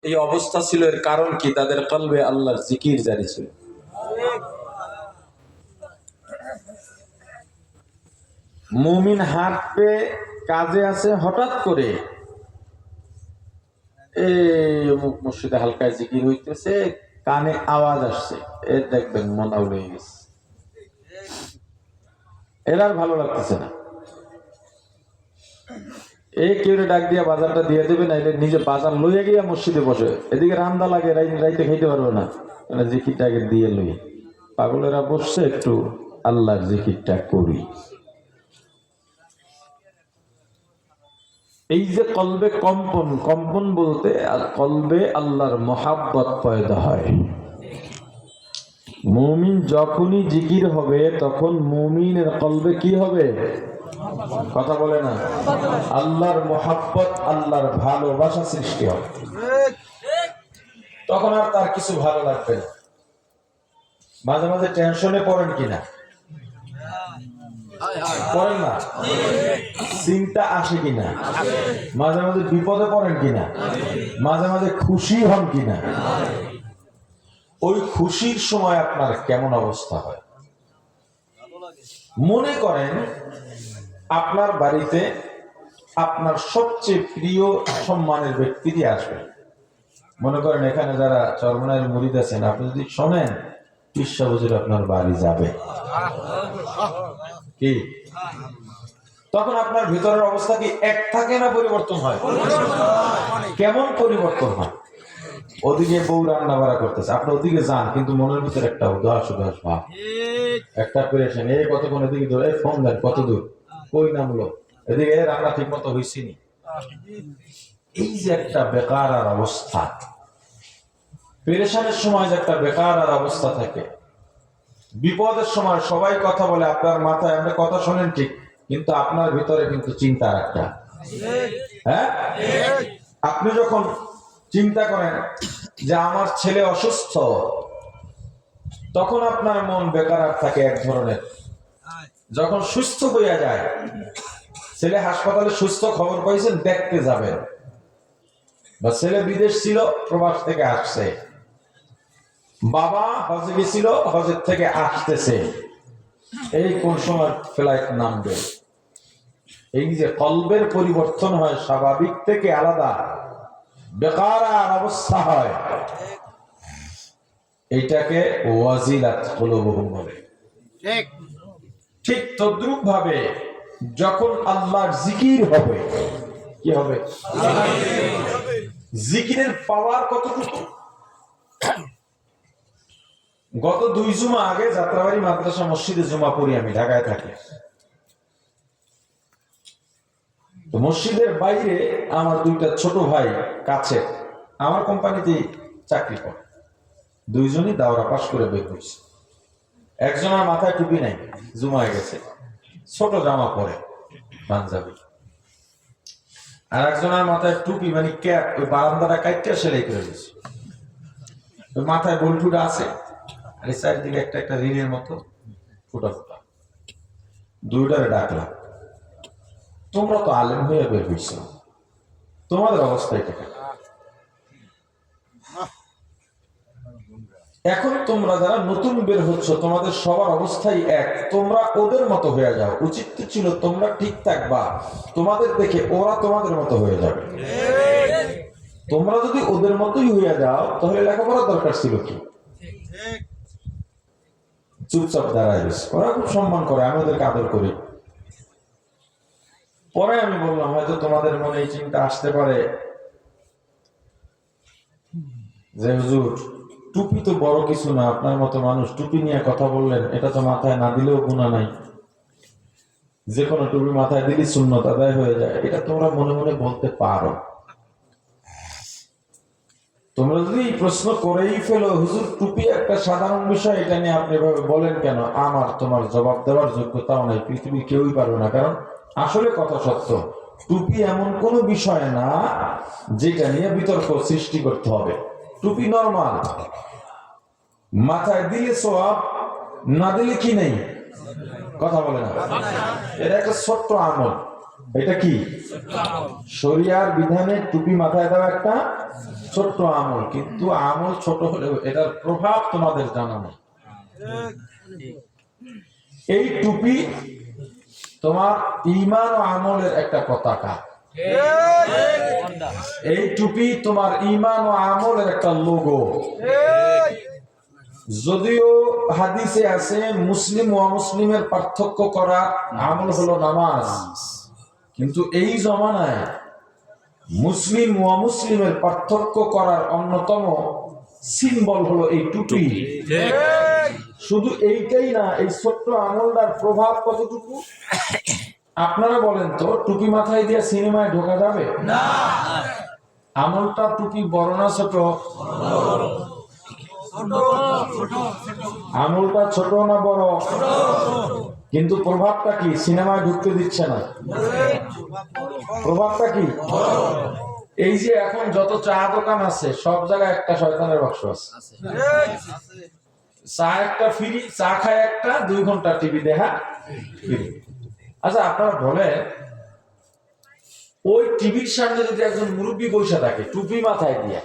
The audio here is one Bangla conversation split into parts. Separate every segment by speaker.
Speaker 1: এই অবস্থা ছিল, এর কারণ কি? তাদের কলবে আল্লাহর জিকির জারি ছিল। মুমিন হাঁটবে, কাজে আছে, হঠাৎ করে এই মসজিদে হালকায় জিকির হইতেছে, কানে আওয়াজ আসছে, এ দেখবেন মন আউল হয়ে গেছে, এর আর ভালো লাগতেছে না। এই কেউ ডাক দিয়া বাজারটা দিয়ে দেবে, না নিজে বাজার লইয়া গিয়া মসজিদে বসে, এদিকে রান্দা লাগে, রাইতে খাইতে পারবে না, জিকিরটা আগে দিয়ে লই। পাগলেরা বসছে, একটু আল্লাহর জিকিরটা করি। এই যে কলবে কম্পন, কম্পন বলতে কলবে আল্লাহর মহাব্বত পয়দা হয়। মুমিন যখনই জিকির হবে তখন মুমিনের কলবে কি হবে? কথা বলে না, আল্লাহর মহাব্বত, আল্লাহর ভালোবাসা সৃষ্টি হবে। তখন আর তার কিছু ভালো লাগবে না। মাঝে মাঝে টেনশনে পড়েন কিনা? পড়েন না? চিন্তা আসে কিনা? মাঝে মাঝে বিপদে পড়েন কিনা? মাঝে মাঝে খুশি হন কিনা? ওই খুশির সময় আপনার কেমন অবস্থা হয়? মনে করেন আপনার বাড়িতে আপনার সবচেয়ে প্রিয় সম্মানের ব্যক্তিটি আসবে। মনে করেন এখানে যারা চরমনায়ের মুরিদ আছেন, আপনি যদি শোনেন পিসা হুজুর আপনার বাড়ি যাবে, কি তখন আপনার ভিতরের অবস্থা কি এক থাকে না পরিবর্তন হয়? কেমন পরিবর্তন হয়? ওদিকে বউ রান্না বাড়া করতেছে, আপনি ওদিকে যান, কিন্তু মনের ভিতরে একটা উদাস উদাস ভাব, একটা পেরেছেন, এই কতক্ষণ এদিকে ধরে ফোন দেন, কত দূর, কই নামলো, এদিকে রান্না ঠিক মতো হয়েছিনি। এই যে একটা বেকার আর অবস্থা, পেরেশানের সময় যে একটা বেকার আর অবস্থা থাকে, বিপদের সময় সবাই কথা বলে, আপনার মাথায় আপনি কথা শোনেন ঠিক, কিন্তু আপনার ভিতরে কিন্তু চিন্তা একটা। হ্যাঁ, আপনি যখন চিন্তা করেন যে আমার ছেলে অসুস্থ, তখন আপনার মন বেকার থাকে এক ধরনের। যখন সুস্থ হইয়া যায়, ছেলে হাসপাতালে সুস্থ, খবর পাইছেন, দেখতে যাবেন, বা ছেলে বিদেশ ছিল, প্রবাস থেকে আসছে, বাবা হজে গেছিল, হজের থেকে আসতেছে, এই কোন সময় ফ্লাইট নামবে। এই যে কলবের পরিবর্তন হয়, স্বাভাবিক থেকে আলাদা বেকার অবস্থা হয়, এইটাকে ওয়াজিলাত কুলুবুহুম বলে। ঠিক তদ্রুপ ভাবে যখন আল্লাহর জিকির হবে, কি হবে? জিকিরের পাওয়ার কতটুকু? গত 2 জুমা আগে যাত্রাবাড়ি মাদ্রাসা মসজিদে জুমা পড়ি, আমি ঢাকায় থাকি। তো মসজিদের বাইরে আমার 2টা ছোট ভাই কাছে আমার কোম্পানিতে চাকরি করে, 2জনই দাওরা পাশ করে বের হয়েছে। একজনের মাথায় টুপি নাই, জুমায় গেছে, ছোট জামা পরে, পাঞ্জাবি। আর একজনের মাথায় টুপি মানে ক্যাপ, ওই বারান্দাটা কাইটটা সেলাই করে দিয়েছে, ওই মাথায় বল্টুটা আছে, আর এই চারিদিকে একটা একটা ঋণের মতো ফুটা ফুটা। 2টারে ডাকলাম, তোমরা তো আলেম হয়ে বের হইছ, তোমাদের অবস্থা এটা। এখন তোমরা যারা নতুন বের হচ্ছ, তোমাদের সবার অবস্থাই এক, তোমরা ওদের মতো হয়ে যাও। উচিত ছিল তোমরা ঠিক থাকবা, তোমাদের দেখে ওরা তোমাদের মতো হয়ে যাবে। তোমরা যদি ওদের মতোই হয়ে যাও, তাহলে লেখাপড়ার দরকার ছিল কি? চুপচাপ দাঁড়ায় গেছে। ওরা খুব সম্মান করে, আমি ওদেরকে আদর করি। পরে আমি বললাম, হয়তো তোমাদের মনে এই চিন্তা আসতে পারে যে হুজুর, টুপি তো বড় কিছু না, আপনার মতো মানুষ টুপি নিয়ে কথা বললেন, এটা তো মাথায় না দিলেও গুনাহ নাই, যে কোনো টুপি মাথায় দিলে সুন্নত আদায় হয়ে যায়। এটা তোমরা মনে মনে বলতে পারো। তোমরা যদি প্রশ্ন করেই ফেলো, হুজুর টুপি একটা সাধারণ বিষয়, এটা নিয়ে আপনি এভাবে বলেন কেন, আমার তোমার জবাব দেওয়ার যোগ্যতাও নাই, পৃথিবী কেউই পারবে না। কারণ আসলে কথা সত্য, টুপি এমন কোনো বিষয় না যেটা নিয়ে বিতর্ক সৃষ্টি করতে হবে। টুপি নরমাল, মাথায় দিলে সওয়াব, না দিলে কি নেই, কথা বলে না। এটা একটা ছোট্ট আমল, এটা কি শরিয়ার বিধানে টুপি মাথায় দেওয়া একটা ছোট্ট আমল, কিন্তু আমল ছোট হলেও এটার প্রভাব তোমাদের জানা নেই। এই টুপি তোমার ঈমান ও আমলের একটা পতাকা, এই টুপি তোমার ঈমান ও আমলের একটা লোগো। যদিও হাদিসে আছে মুসলিম ও অমুসলিমের পার্থক্য করা আমল হলো নামাজ, কিন্তু এই জমানায় মুসলিম ও অমুসলিমের পার্থক্য করার অন্যতম সিম্বল হলো এই টুপি। শুধু এইটাই না, এই ছোট্ট আমলটার প্রভাব কতটুকু আপনারা বলেন তো? টুপি মাথায় দিয়ে সিনেমায় ঢোকা যাবে না। আমলটা টুপি বড় না ছোট? আমলটা ছোট না বড়? কিন্তু প্রভাবটা কি? সিনেমায় ঢুকতে দিচ্ছে না। প্রভাবটা কি? এই যে এখন যত চা দোকান আছে সব জায়গায় একটা শয়তানের বাক্স আছে। চা একটা ফ্রি, চা খায় একটা, 2 ঘন্টা টিভি দেখা ফ্রি। আচ্ছা আপনারা বলেন, ওই টিভির সামনে যদি একজন মুরব্বী বসে থাকে টুপি মাথায় দিয়ে,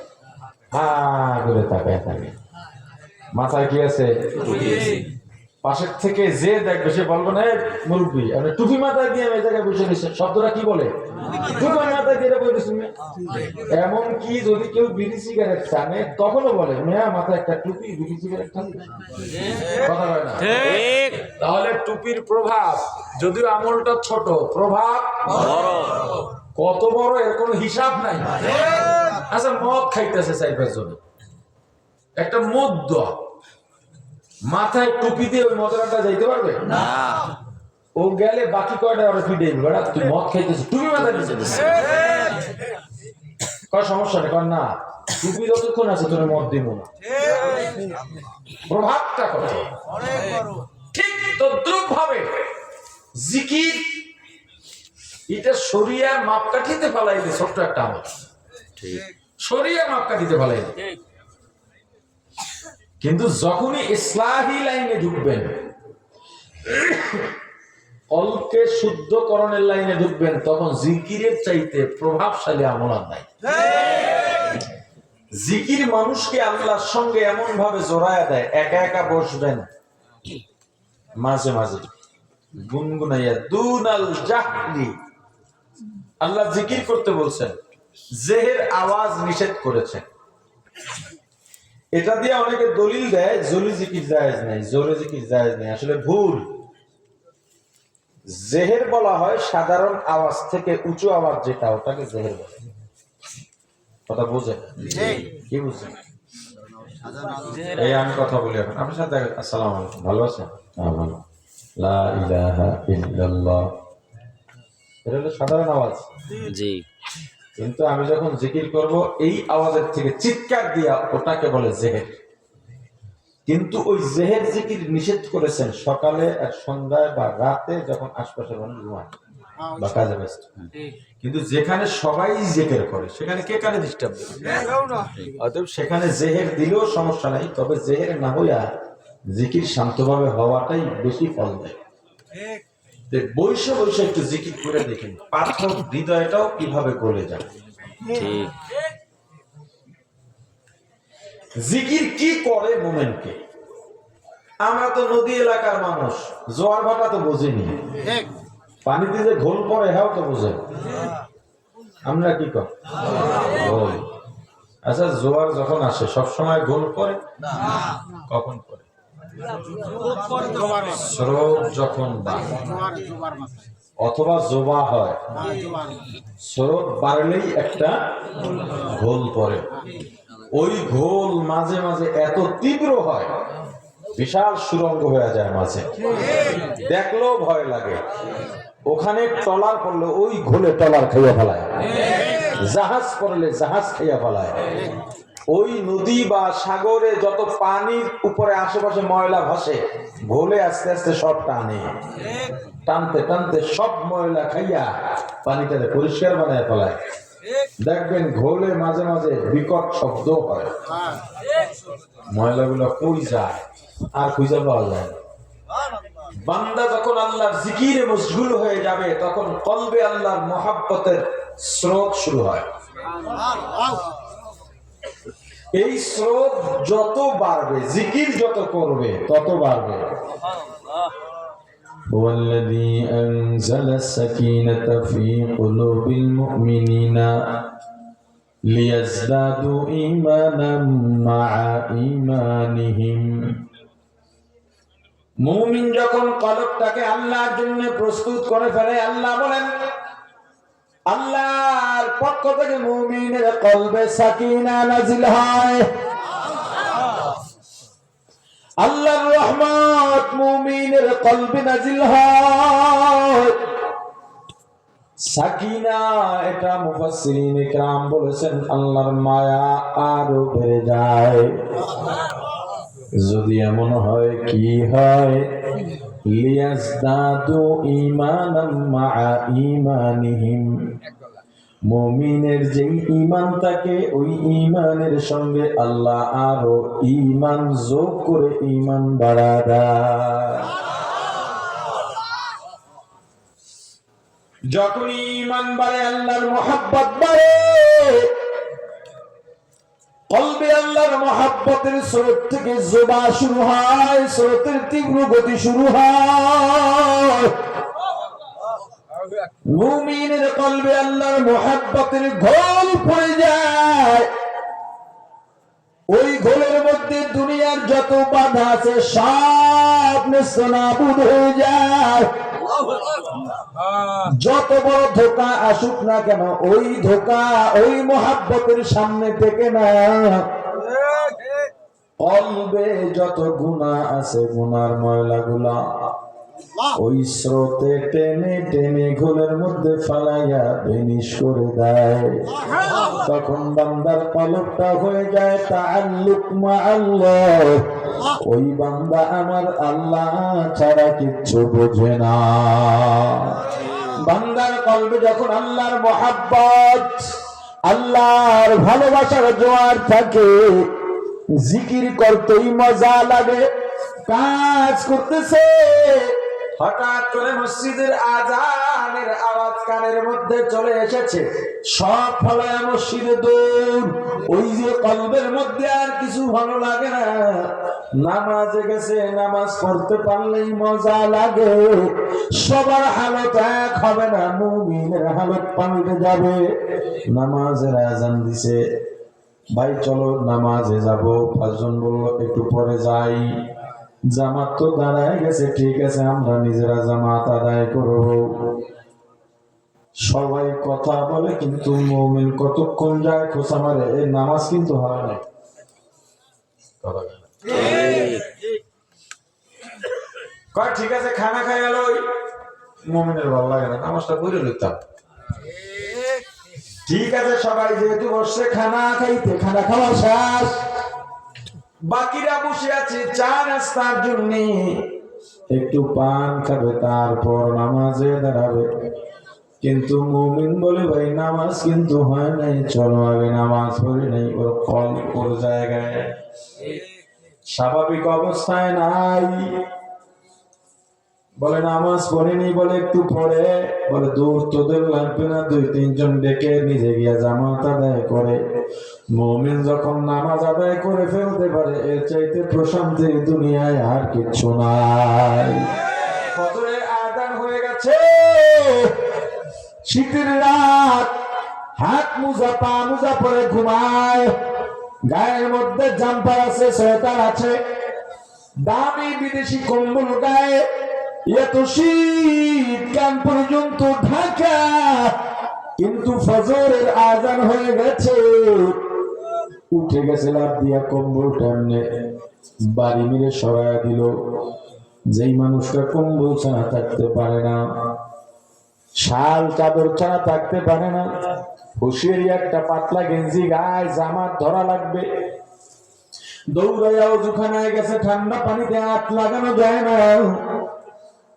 Speaker 1: করে তাকায় থাকে, মাথায় কি আছে? পাশের থেকে যে দেখবে সে বলবো না মুরব্বী আপনি টুপি মাথায় দিয়ে এই জায়গায় বসে দিচ্ছেন, শব্দটা কি বলে? টুপি মাথায় দিয়ে বসে। এমন কি যদি কেউ বিড়ি সিগারেট টানে তখনও বলে মেয়া মাথায় একটা টুপি, বিড়ি সিগারেট টানে। কথা হয় না? তাহলে টুপির প্রভাব যদিও আমলটা ছোট, প্রভাব কত বড় এর কোনো হিসাব নাই। আচ্ছা মদ খাইতেছে 4-5 জন, একটা মদ মাথায় টুপি দিয়ে ওই মদরাটা যাইতে পারবে না। ও গেলে বাকি কয়টা ওরা ফিডে বেড়া, তুই মদ খাইতেছিস টুপি মাথায় দিয়েছিস, কয় সমস্যা নেই, না টুপি যতক্ষণ আছে তোর মদ দিব না। প্রভাবটা কত? ঠিক তদ্রুপ ভাবে জিকির, এটা শরিয়ার মাপকাঠিতে ফেলাইলে ছোট্ট একটা আমল, শরিয়ার মাপকাঠিতে ফেলাইলে। কিন্তু যখনই ইসলাহি লাইনে ঢুকবেন, কলকে শুদ্ধকরণের লাইনে ঢুকবেন, তখন জিকিরের চাইতে প্রভাবশালী আমল আর নাই। জিকির মানুষকে আল্লাহর সঙ্গে এমন ভাবে জড়ায় দেয়, একা একা বসবেন, মাঝে মাঝে গুনগুনাইয়া দুনাল জাহরি আল্লাহ জিকির করতে বলছেন, জেহের আওয়াজ নিষেধ করেছেন। এটা দিয়ে অনেকে দলিল দেয় জলি জিকির জায়েজ নাই, জোরে জিকির জায়েজ নাই, আসলে ভুল। জেহের বলা হয় সাধারণ আওয়াজ থেকে উঁচু আওয়াজ যেটা, ওটাকে জেহের বলে। কথা বুঝেন? কি বুঝেন? এই আমি কথা বলি এখন আপনার সাথে। আসসালামু আলাইকুম, ভালো আছেন? হ্যাঁ ভালো। লা ইলাহা ইল্লাল্লাহ, এটা হলো সাধারণ আওয়াজ। জি। কিন্তু আমি যখন জিকির করব এই আওয়াজের থেকে চিৎকার দিয়া, ওটাকে বলে জেহের। কিন্তু ওই জেহের জিকির নিষেধ করেছেন সকালে আর সন্ধ্যায় বা রাতে, যখন আশপাশের মানুষ ঘুমায় বা কাজে ব্যস্ত। কিন্তু যেখানে সবাই জিকির করে সেখানে কে কানে ডিস্টার্ব দেবে? অতএব সেখানে জেহের দিলেও সমস্যা নাই, তবে জেহের না হইয়া জিকির শান্তভাবে হওয়াটাই বেশি ফল দেয়। বৈশে বৈশে একটু জিকির করে দেখেন, পাথর হৃদয়টাও কিভাবে গলে যায়। জিকির কি করে মোমেনকে? আমরা তো নদী এলাকার মানুষ, জোয়ার ভাটা তো বোঝেনি, পানিতে যে ঘোল পড়ে হ্যাঁ তো বোঝে। আমরা কি কর ঘোল? আচ্ছা জোয়ার যখন আসে সবসময় ঘোল পড়ে? কখন পড়ে? স্রোত যখন বাড়ে অথবা জোবা হয়, স্রোত বাড়লেই একটা ঘোল পড়ে। ওই ঘোল মাঝে মাঝে এত তীব্র হয়, বিশাল সুরঙ্গ হয়ে যায় মাঝে, দেখলেও ভয় লাগে। ওখানে টলার পড়লে ওই ঘোলে টলার খাইয়া ফেলায়, জাহাজ পড়লে জাহাজ খাইয়া ফেলায়। ওই নদী বা সাগরে যত পানির উপরে আশেপাশে ময়লা ভাসে, ঘোলে আস্তে আস্তে সব টানে, টানতে টানতে সব ময়লা খাইয়া পানিটাকে পরিষ্কার বানায় ফেলায়। দেখবেন ঘোলে মাঝে মাঝে বিকট শব্দ হয়, ময়লাগুলো কই যায় আর খুঁজে পাওয়া যায় না। বান্দা যখন আল্লাহর জিকিরে মশগুল হয়ে যাবে তখন কলবে আল্লাহর মহাব্বতের স্রোত শুরু হয়। এই স্রোত যত বাড়বে, জিকির যত করবে তত বাড়বে। هو الذي أنزل السكينة في قلوب المؤمنين ليزدادوا إيمانا مع إيمانهم। মুমিন যখন কলবটাকে আল্লাহর জন্য প্রস্তুত করে ফেলে, আল্লাহ বলেন আল্লাহর পক্ষ থেকে মুমিনের কলবে সাকিনা নাজিল হয়। আল্লাহর রহমত মুমিনের কলবে নাজিল হয়। সাকিনা এটা মুফাসসিরিন ইকরাম বলেছেন আল্লাহর মায়া আরো বেড়ে যায়। যদি এমন হয় কি হয়, লিয়াজদাদু ঈমানাম মা'a ঈমানিহিম, মুমিনের যে ঈমান থাকে ওই ঈমানের সঙ্গে আল্লাহ আরো ঈমান যোগ করে ঈমান বাড়ায় দেয়। যখন ঈমান বাড়ে আল্লাহর মহব্বত বাড়ে, কলবে আল্লাহর মহব্বতের স্রোত থেকে জোবা শুরু হয়, স্রোতের তীব্র গতি শুরু হয়। মুমিনের কলবে আল্লাহর মহব্বতের ঘোল পড়ে যায়। ওই ঘোলের মধ্যে দুনিয়ার যত বাধা আছে সব নেস্তনাবুদ হয়ে যায়। যত বড় ধোঁকা আসুক না কেন, ওই ধোঁকা ওই মহাব্বতের সামনে থেকে না। কলবে যত গুনাহ আছে, গুনার ময়লাগুলা ওই স্রোতে টেনে টেনে ঘোলের মধ্যে ফালাইয়া বেনিশ করে দেয়। তখন বান্দার কলবটা হয়ে যায় তাআল্লুক মা আল্লাহ। ওই বান্দা আমার আল্লাহ ছাড়া কিচ্ছু বোঝে না। বান্দার কলবে যখন আল্লাহর মহব্বত, আল্লাহর ভালোবাসার জোয়ার থাকে, জিকির করতেই মজা লাগে। কাজ করতেছে, হঠাৎ করে মসজিদের আজানের আওয়াজ কানের মধ্যে চলে এসেছে, সব ফলায় মসজিদে দৌড়। ওই যে কলবের মধ্যে আর কিছু ভালো লাগে না। নামাজে গেছে, নামাজ পড়তে পারলেই মজা লাগে। সবার হালত এক হবে না, মুমিনের হালত পাল্টে যাবে। নামাজের আজান দিছে, ভাই চলো নামাজে যাব। পাঁচজন বলল একটু পরে যাই। জামাত তো দাঁড়ায় গেছে, ঠিক আছে আমরা নিজেরা জামাত আদায় করব। সবাই কথা বলে কিন্তু মুমিন কতক্ষণ যায় খোঁচা মারে, এই নামাজ কিন্তু হয় না। ঠিক আছে খানা খাই গেল, মুমিনের ভালো লাগে না, নামাজটা পড়ে লইতাম। ঠিক আছে সবাই যেহেতু বসছে খানা খাইতে, খানা খাওয়া শেষ, বাকিরা বসে আছে চা নাস্তার জন্য, একটু পান খাবে তারপর নামাজে দাঁড়াবে। কিন্তু মুমিন বলে ভাই নামাজ কিন্তু হয় নাই, চলো আগে নামাজ পড়ি নাই। ওর কল ওর জায়গায় স্বাভাবিক অবস্থায় নাই। বলে নামাজ পড়িনি, বলে একটু পড়ে, বলে দূর তোদের লাগবে না, 2-3 জন ডেকে নিজে গিয়া জামাত আদায় করে। মুমিন যখন নামাজ আদায় করে ফেলতে পারে, এর চাইতে প্রশান্তি দুনিয়ায় আর কিচ্ছু নাই। ফজরের আযান হয়ে গেছে, শীতের রাত, হাত মোজা পা মোজা পরে ঘুমায়, গায়ের মধ্যে জাম্পার আছে, সোয়েটার আছে, দামি বিদেশি কম্বল গায়ে, এত শীত কান পর্যন্ত ঢাকা। কিন্তু ফজরের আযান হয়ে গেছে, উঠে গেছে লাফ দিয়া কম্বলটা এমনি বাড়ি মেরে সরাইয়া দিল। যেই মানুষটা কম্বল ছাড়া থাকতে পারে না, শাল চাদর ছাড়া থাকতে পারে না, হুঁশিয়ারি একটা পাতলা গেঞ্জি গায়ে জামাত ধরা লাগবে, দৌড়াইয়া ওযুখানায় গেছে, ঠান্ডা পানিতে হাত লাগানো যায় না,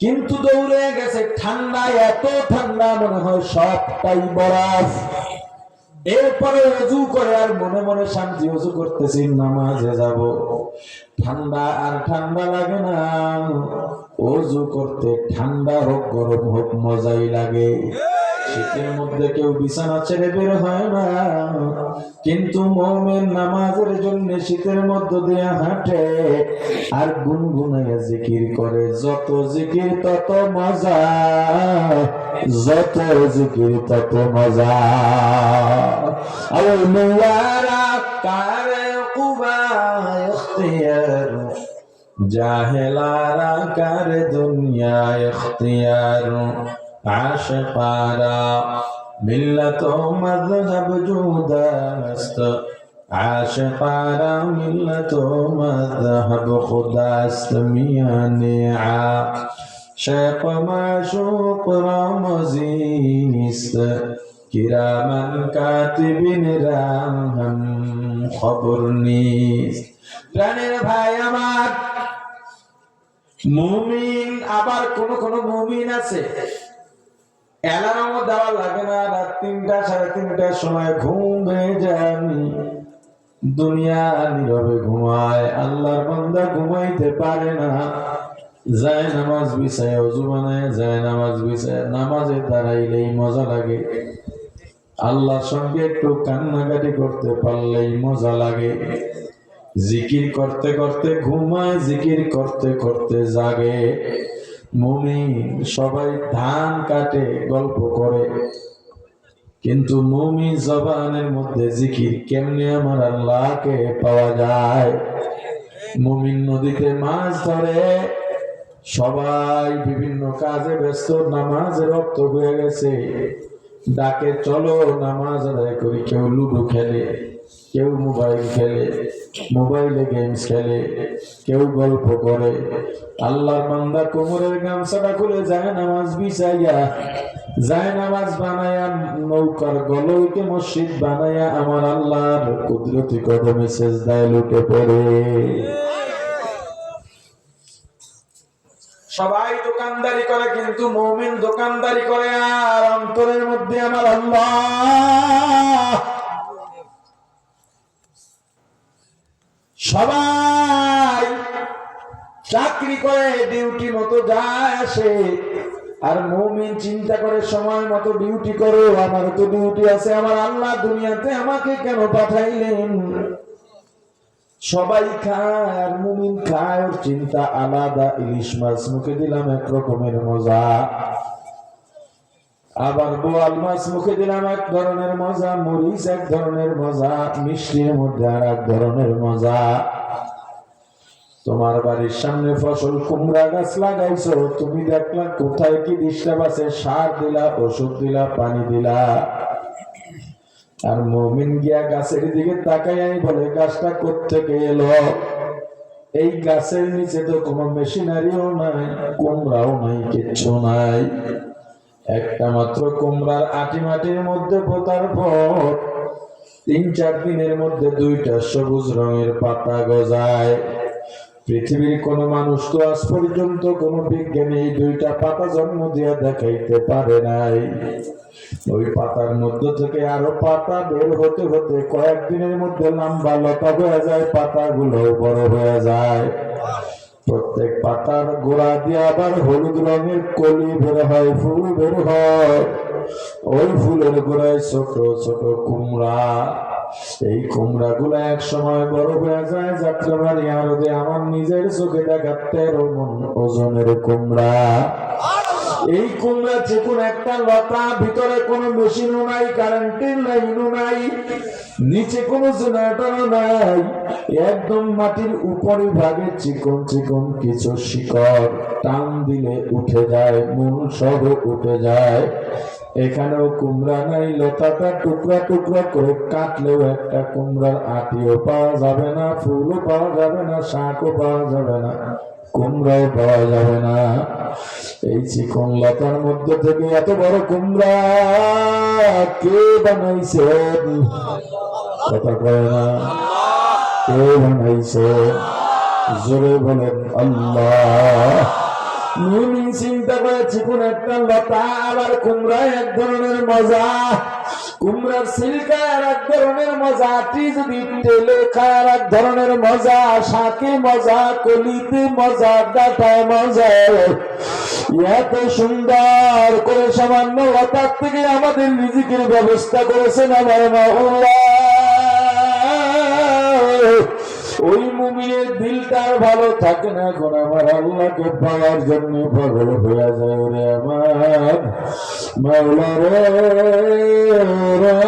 Speaker 1: কিন্তু দৌড়ে গেছে ঠান্ডা, এত ঠান্ডা মনে হয় সবটাই বরফ। এরপরে ওযু করে আর মনে মনে শান্তি ওযু করতেছি নামাজে যাব, ঠান্ডা আর ঠান্ডা লাগে না, ওযু করতে ঠান্ডা হোক গরম হোক মজাই লাগে। শীতের মধ্যে কেউ বিছানা ছেড়ে বের হয় না, কিন্তু মুমিন নামাজের জন্য শীতের মধ্য দিয়ে হাঁটে আর গুনগুনাইয়া জিকির করে। যত জিকির তত মজা, যত জিকির তত মজা। আল মুবারাক কারে কুবা ইখতিয়ার, জাহেলারা কারে দুনিয়া ইখতিয়ার, আশিকারা মিল্লাত মাযহাব জুদাস্ত, আশিকারা মিল্লাত মাযহাব খুদাস্ত। মিয়ানে আশিক মাশুক রামজিস্ত, কিরামান কাতিবিন রাহম খবর নিস। প্রাণের ভাই আমার, মুমিন আবার কোন কোন মুমিন আছে অ্যালার্ম দেওয়া লাগে না, রাত ৩টা ৩:৩০টার সময় ঘুম হয়ে যায়, দুনিয়া নীরবে ঘুমায়। আল্লাহর বান্দা ঘুমাইতে পারে না, যায় নামাজ বিছায়, ওযু বানায় যায় নামাজ বিছায়, নামাজে দাঁড়াইলেই মজা লাগে, আল্লাহর সঙ্গে একটু কান্নাকাটি করতে পারলেই মজা লাগে। জিকির করতে করতে ঘুমায়, জিকির করতে করতে জাগে। মুমিন সবাই ধান কাটে গল্প করে, কিন্তু মুমিন জবানের মধ্যে জিকির কেমনে আমার আল্লাহকে পাওয়া যায়। মুমিন নদীতে মাছ ধরে, সবাই বিভিন্ন কাজে ব্যস্ত, নামাজের রক্ত হয়ে গেছে, ডাকে চলো নামাজ আদায় করি। কেউ লুডো খেলে, কেউ মোবাইল খেলে, মোবাইলে গেমস খেলে, কেউ গল্প করে। আল্লাহর বান্দা কোমরের গামছাটা খুলে যায় নামাজ বিছাইয়া, যায় নামাজ বানায়া, নৌকার গলইকে মসজিদ বানায়া আমার আল্লাহর কুদরতি কদমে সেজদায় লুটে পড়ে। সবাই দোকানদারি করে, কিন্তু মুমিন দোকানদারি করে আর অন্তরের মধ্যে আমার আল্লাহ। সবাই চাকরি করে, ডিউটি মতো যায় আসে, আর মুমিন চিন্তা করে সময় মতো ডিউটি করো, আমার তো ডিউটি আছে, আমার আল্লাহ দুনিয়াতে আমাকে কেন পাঠাইলেন। সবাই খায় আর মুমিন খায়, ওর চিন্তা আলাদা। ইলিশ মাছ মুখে দিলাম এক রকমের মজা, আবার বোয়াল মাছ মুখে দিলাম এক ধরনের মজা, মরিচ এক ধরনের মজা, মিষ্টির মধ্যে আর এক ধরনের মজা। তোমার বাড়ির সামনে ফসল কুমড়া গাছ লাগাইছো, তুমি দেখলা কোথায় কি ডিস্টার্ব আছে, সার দিলা, ওষুধ দিলা, পানি দিলা, আর মুমিন গিয়া গাছের দিকে তাকাই বলে গাছটা কোত্থেকে এলো। এই গাছের নিচে তো কোনো মেশিনারিও নাই, কুমড়াও নাই, কিচ্ছু নাই, একটা মাত্র কুমড়ার আটি মাটির মধ্যে পোতার পর ৩-৪ দিনের মধ্যে 2টা সবুজ রঙের পাতা গজায়। পৃথিবীর কোন মানুষ তো আজ পর্যন্ত কোন বিজ্ঞানী এই 2টা পাতা জন্ম দিয়ে দেখাইতে পারে নাই। ওই পাতার মধ্য থেকে আরো পাতা বের হতে হতে কয়েকদিনের মধ্যে লম্বা লতা হয়ে যায়, পাতাগুলো বড় হয়ে যায়। প্রত্যেক পাতার গোড়া দিয়ে আবার হলুদ রঙের কলি বের হয়, ফুল বের হয়। ওই ফুলের গোড়ায় ছোট ছোট কুমড়া, এই কুমড়া গুলা এক সময় বড় হয়ে যায় যাত্রাবাড়ি আরদে আমার নিজের চোখে দেখা 13 মণ ওজনের কুমড়া। এই কুমড়া চিকুন একটা লতা, ভিতরে কোনো মেশিনও নাই, কারেন্টের লাইনও নাই, নিচে কোনো জেনারেটরও নাই, একদম মাটির উপরে ভাগে চিকন চিকন কিছু শিকড়, টান দিলে উঠে যায়, মূল সব উঠে যায়। এখানেও কুমড়া নাই, লতাটা টুকরা টুকরা করে কাটলেও একটা কুমড়ার আটিও পাওয়া যাবে না, ফুলও পাওয়া যাবে না, শাকও পাওয়া যাবে না, কুমড়াও পাওয়া যাবে না। এই চিকন লতার মধ্যে থেকে এত বড় কুমড়া কে বানাইছে? কথা কয় না, কে বানাইছে? জোরে বলেন আল্লাহ। মুমিন চিন্তা করে চিকন একটা লতা আবার কুমড়া এক ধরনের মজা, কুমড়ার সিল্কা আর এক ধরনের মজা, আটি যদি তেলে খায় আর এক ধরনের মজা, শাকে মজা, কলিতে মজা, ডাটায় মজা। এত সুন্দর করে সামান্য লতার থেকে আমাদের রিজিকের ব্যবস্থা করেছেন আমার মাওলা। ওই মুমিনের দিলটা ভালো থাকে না, এখন আমার আল্লাহকে পাওয়ার জন্য পাগল হয়ে যায়। ওরে আমার মাওলা রে,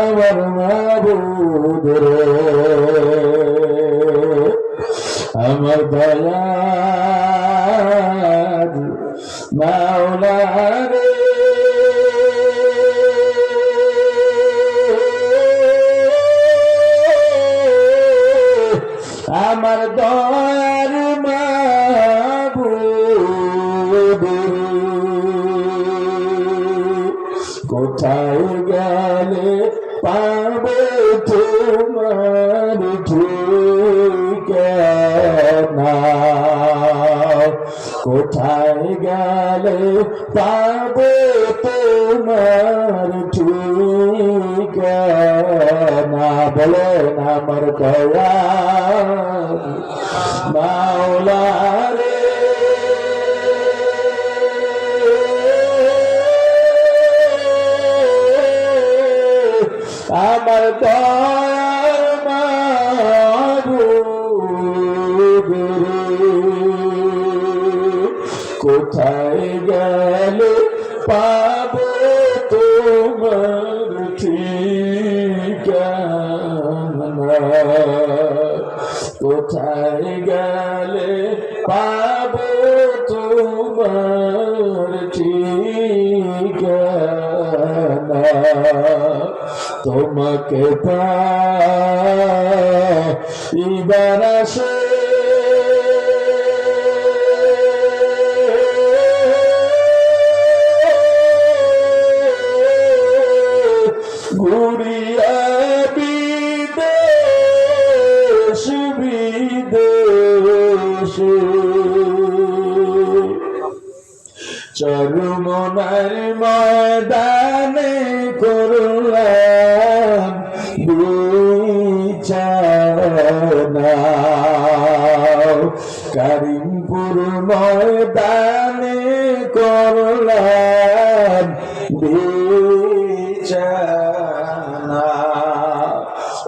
Speaker 1: আমার মাবুদ রে, আমার দয়াল মাওলা রে। আমার দয়ার মাবুদ কোথায় গেলে পাবে তোমার ঠিকানা, কোথায় গেলে পাবে তোমার ঠিকানা, বলেন আমার দয়াল মাওলা রে। আমার দয়াল মাবুদ রে, কোথায় গেলে পাবো তোমার ঠিকানা, কোথায় গেলে পাবো তোমার ঠিকানা, তোমাকে পাইবার আসে ঘুরিয়া বিদেশ বিদেশে, চরমনার ময়দানে করলাম বিচারনা, কারিমপুর ময়দানে করলাম বিচারনা।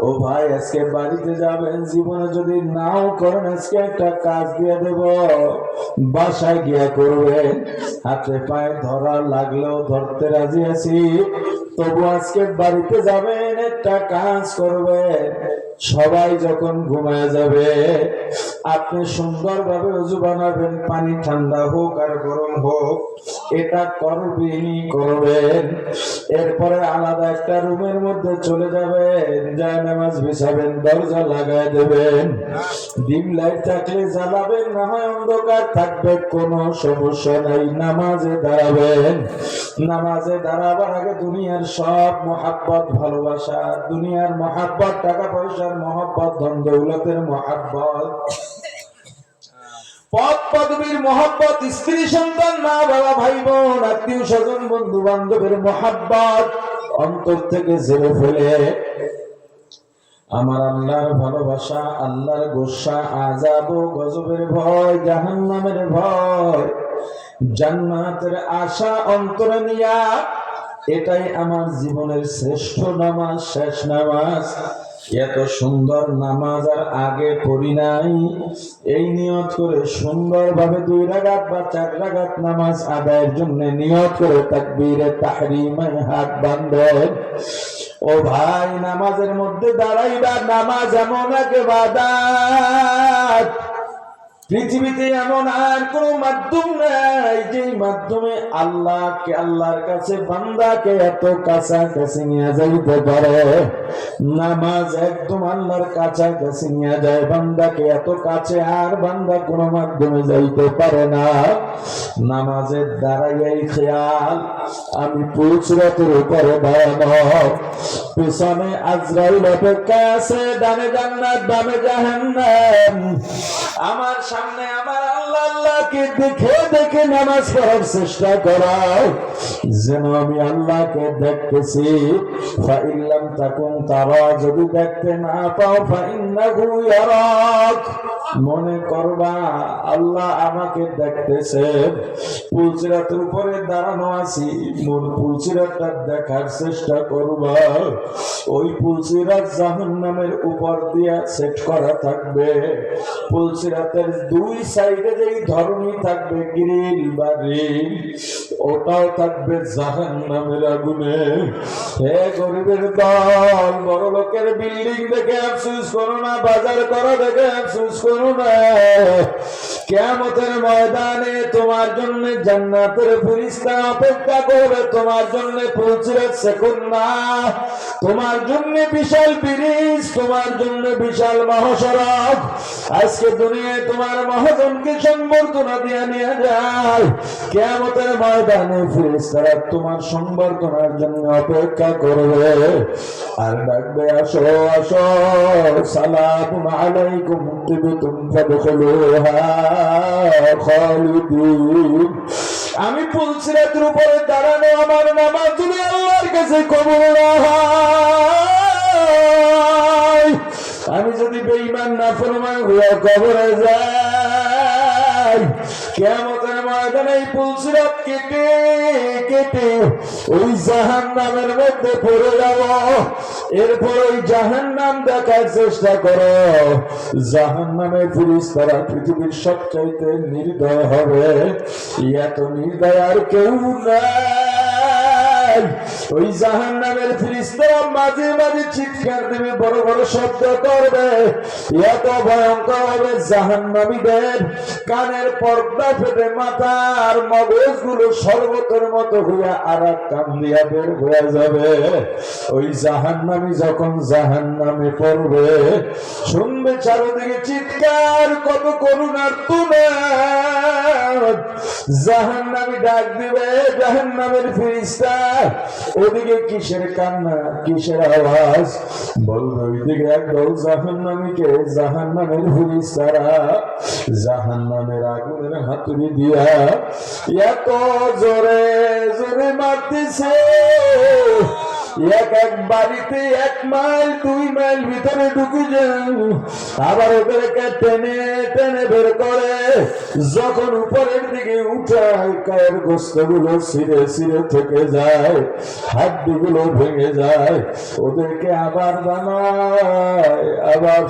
Speaker 1: ও ভাই, আজকে বাড়িতে যাবেন, জীবনে যদি নাও করেন আজকে একটা কাজ দিয়ে দেব, বাসায় গিয়া করবেন। হাতে পায়ে ধরা লাগলেও ধরতে রাজি আছি, তবু আজকে বাড়িতে যাবেন, একটা কাজ করবেন। সবাই যখন ঘুমায় যাবে আপনি সুন্দরভাবে ওযু বানাবেন, পানি ঠান্ডা হোক আর গরম হোক, এটা করবেন। এরপরে আলাদা একটা রুমের মধ্যে চলে যাবেন, যায় নামাজ বিছাবেন, দরজা লাগায় দেবেন, ডিম লাইট থাকলে জ্বালাবেন, না হয় অন্ধকার থাকবে, কোনো সমস্যা নাই। নামাজে দাঁড়াবেন, নামাজে দাঁড়াবার আগে দুনিয়ার সব মহাব্বত, ভালোবাসা, দুনিয়ার মহাব্বত, টাকা পয়সার মহাব্বত, ধন দৌলতের মহাব্বত, পদ পদবীর মহাব্বত, স্ত্রী সন্তান, মা বাবা, ভাই বোন, আত্মীয় স্বজন, বন্ধু বান্ধবের মহাব্বত অন্তর থেকে ঝেড়ে ফেলে আমার আল্লাহর ভালোবাসা, আল্লাহর গোসা, আযাব ও গজবের ভয়, জাহান্নামের ভয়, জান্নাতের আশা অন্তরে নিয়া, এটাই আমার জীবনের শ্রেষ্ঠ নামাজ, শেষ নামাজ। এত সুন্দর নামাজ আর আগে পড়ি নাই, এই নিয়ত করে সুন্দরভাবে 2 রাকাত বা 4 রাকাত নামাজ আদায়ের জন্য নিয়ত করে তাকবীরে তাহরিমে হাত বাঁধেন। ও ভাই, নামাজের মধ্যে দাঁড়াইবা, নামাজ এমন এক ইবাদত, পৃথিবীতে এমন আর কোন মাধ্যম নাই যে মাধ্যমে আল্লাহর কাছে বান্দাকে এত কাছাকাছি নিয়ে যাইতে পারে। নামাজ একদম আল্লাহর কাছাকাছি নিয়ে যায় বান্দাকে, এত কাছে আর বান্দা কোন মাধ্যমে যাইতে পারে না। নামাজের দ্বারাই খেয়াল আমি পুরুষরাতের উপরে দাঁড়ানো, পিছনে আজরাইল অপেক্ষা আছে, ডানে জান্নাত বামে জাহান্নাম। আমার সামনে আমার আল্লাহ আল্লাহকে দেখে দেখে নামাজ পড়ার চেষ্টা করা, যেন আমি আল্লাহকে দেখতেছি। ফাইল্লাম তাকুন তারা, যদি দেখতে না পাও ফাইন্নাহু ইয়ারাক, মনে করবা আল্লাহ আমাকে দেখতেছে। পুলসিরাতের উপরে দাঁড়ানো আছি, মোর পুলসিরাতটা দেখার চেষ্টা করবা। ওই পুলসিরাত জাহান্নামের উপর দিয়া সেট করা থাকবে। পুলসিরাতের দুই সাইডে যেই ধরনী থাকবে গ্রিল বা রিল, ওটাও থাকবে জাহান্নামের আগুনে। হে গরিবের দল, বড় লোকের বিল্ডিং দেখে আফসোস করো না, বাজার করা দেখে আফসোস করো না। কিয়ামতের ময়দানে তোমার জন্য জান্নাতের ফেরেশতা অপেক্ষা করবে, তোমার জন্য পুলসিরাত সেকুন না, তোমার জন্য বিশাল ব্রিজ, তোমার জন্য বিশাল মহাসড়ক। আজকে দুনিয়ায় তোমার মহাজনকে সংবর্ধনা দিয়ে নিয়ে যায়, কিয়ামতের ময়দানে ফেরেশতারা তোমার সংবর্ধনার জন্য অপেক্ষা করবে আর ডাকবে, আসো আসো, সালামুন আলাইকুম তিবতুম ফাদখুলুহা খালিদিন। আমি পুলসিরাতের উপরে দাঁড়ানো, আমার নামাজ যদি আল্লাহর কাছে কবুল না হয়, আমি যদি বেঈমান নাফরমান হয়ে কবরে যাই, কিয়ামতের ময়দানে এই পুলসিরাত কেটে কেটে ওই জাহান্নামের মধ্যে পড়ে যাব। এরপর ওই জাহান্নাম দেখার চেষ্টা করো। জাহান্নামের ফেরেশতারা পৃথিবীর সবচাইতে নির্দয় হবে, এত নির্দয় আর কেউ নাই। ওই জাহান্নামের ফেরেশতারা মাঝে মাঝে চিৎকার দেবে, বড় বড় শব্দ করবে, এত ভয়ঙ্কর হবে জাহান্নামীদের কানের পর্দা ফেটে মাথার মগজগুলো শরবতের মতো হইয়া আর এক কান দিয়া বের হয়ে যাবে। ওই জাহান্নামী যখন জাহান্নামে পড়বে, শুনবে চারদিকে চিৎকার, কত করুণার তুনাদ। জাহান্নামী ডাক দিবে, জাহান্নামের ফেরেশতা, ওদিকে কিসের কান্না, কিসের আওয়াজ? বলবে ওইদিকে একদল জাহান্নামীকে জাহান্নামের ফেরেশতারা জাহান্নামের আগুনের হাতুড়ি দিয়া এত জোরে জোরে মারতেছে, এক এক বাড়িতে 1 মাইল 2 মাইল ভিতরে ঢুকে যায়, আবার ওদেরকে টেনে টেনে বের করে। যখন উপরের দিকে উঠায়, কায়ের গোস্তগুলো ছিঁড়ে ছিঁড়ে থেকে যায়, হাড্ডিগুলো ভেঙে যায়, ওদেরকে আবার বানায়, আবার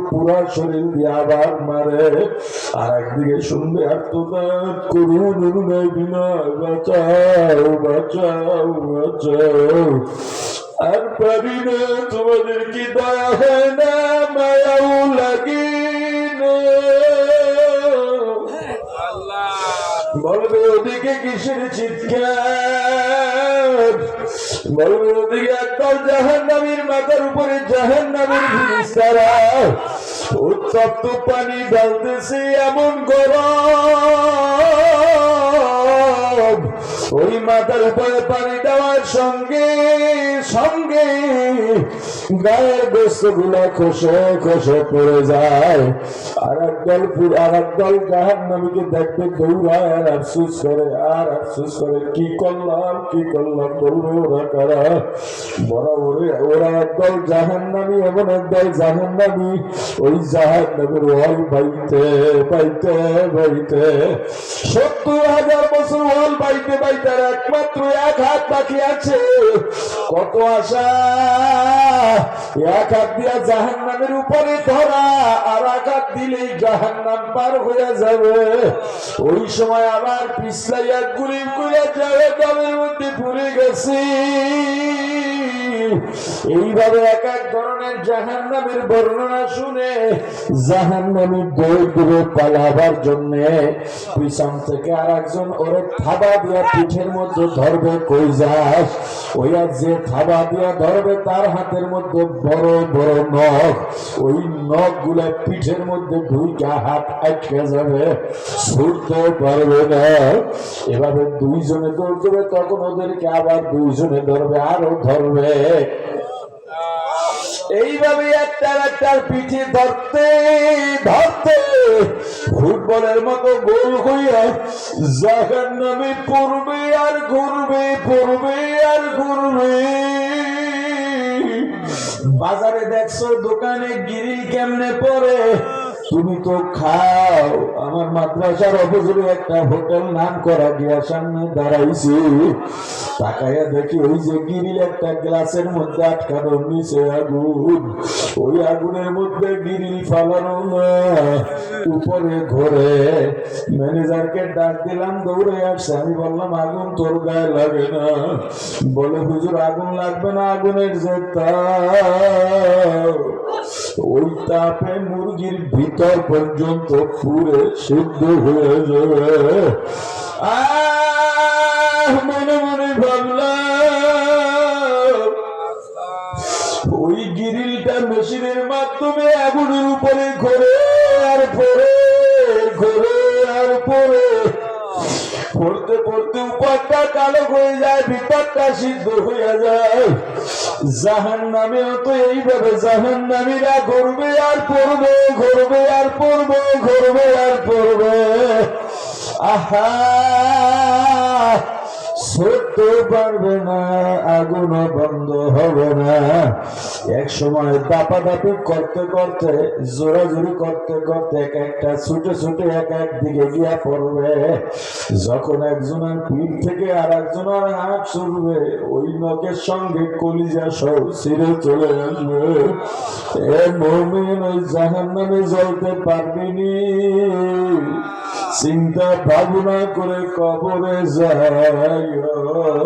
Speaker 1: পুরা শরীর দিয়ে আবার মারে। আর একদিকে শুনবে আত্মদান করুন, বিনয় বাঁচাও বাঁচাও বাঁচাও। আর পারি না, তোমাদের কি দয়া হয় না, মায়াও লাগে না। বলবে ওদিকে কিসের চিৎকার, বলবে ওদিকে একদল জাহান্নামীর মাথার উপরে জাহান্নামের ফেরেশতারা উত্তপ্ত পানি ঢালতেছে, এমন গরম। ওই মাথার উপরে পানি দেওয়ার সঙ্গে সঙ্গে গায়ের গোস্তগুলো খসে খসে পড়ে যায়। আর একদল জাহান্নামীকে দেখতে দৌড়ায় আর আফসোস করে, আর আফসোস করে, কি করলাম কি করলাম। বলবে ওরা কারা? বরাবরে ওরা একদল জাহান্নামী, এমন একদল জাহান্নামী ওই জাহান্নামের ওয়াল বাইতে বাইতে বাইতে 70,000 বছর ওয়াল বাইতে বাইতে একমাত্র 1 হাত বাকি আছে। কত আশা, 1 হাত দিয়া জাহান্নামের উপরে ধরা, আর 1 হাত দিলেই জাহান্নাম পার হয়ে যাবে। ওই সময় আবার পিছলাইয়া গুলি করে যাবে, দমের মধ্যে পড়ে গেছি। এইভাবে এক এক ধরনের জাহান্নামের বর্ণনা শুনে জাহান্নামী দৌড় পালাবার জন্য পিছন থেকে আর একজন ওরে থাবা দিয়া পিঠের মধ্যে ধরবে, কই যাস? ওই আর যে থাবা দিয়া ধরবে তার হাতের মধ্যে বড় বড় নখ, ওই নখ গুলা পিঠের মধ্যে ঢুইকা হাত আটকে যাবে, ছুটতে পারবে না। এভাবে 2 জনে দৌড় দেবে, তখন ওদেরকে আবার 2 জনে ধরবে, আরো ধরবে। এইভাবে একটার পিঠে ধরতে ধরতে ফুটবলের মতো গোল হইয়া জাহান্নামে পড়বে আর ঘুরবে, পড়বে আর ঘুরবে। বাজারে দেখছো দোকানে গিরিল কেমনে পড়ে, তুমি তো খাও। আমার মাদ্রাসার অপোজিটে একটা হোটেল নাম করা গিয়া সামনে দাঁড়াইছি, তাকাইয়া দেখি ওই যে গিরিল একটা গ্লাসের মধ্যে আটকানো, নিচে আগুন, ওই আগুনের মধ্যে গিরিল ফালানো না, উপরে ঘরে। ম্যানেজারকে ডাক দিলাম, দৌড়ে আসছে। আমি বললাম আগুন তোর গায়ে লাগে না? বলে হুজুর আগুন লাগবে না, আগুনের যে তাপ, ওই তাপে মুরগির ভিতর পর্যন্ত পুরে সিদ্ধ হয়ে যাবে। মনে মনে ভাবলাম ওই গিরিলটা মেশিনের মাধ্যমে আগুনের উপরে ঘোরে আর পড়ে, ঘোরে আর পড়ে, পড়তে পড়তে উপরটা কালো হয়ে যায়, ভিতরটা সিদ্ধ হয়ে যায়। জাহান্নামেও তো এইভাবে জাহান্নামীরা ঘুরবে আর পড়বে, ঘুরবে আর পড়বে, ঘুরবে আর পড়বে। আহা, সরতে পারবে না, আগুনও বন্ধ হবে না। এক সময় দাপাদাপি করতে করতে, জোরাজুরি করতে করতে এক একটা ছুটে ছুটে এক এক দিকে গিয়া পড়বে। যখন একজনের পিঠ থেকে আর একজনের হাত ছুটবে, ওই নখের সঙ্গে কলিজা সব ছিঁড়ে চলে আসবে। এ মুমিন, ওই জাহান্নামে জ্বলতে পারবিনি, চিন্তা ভাবনা করে কবরে যায়।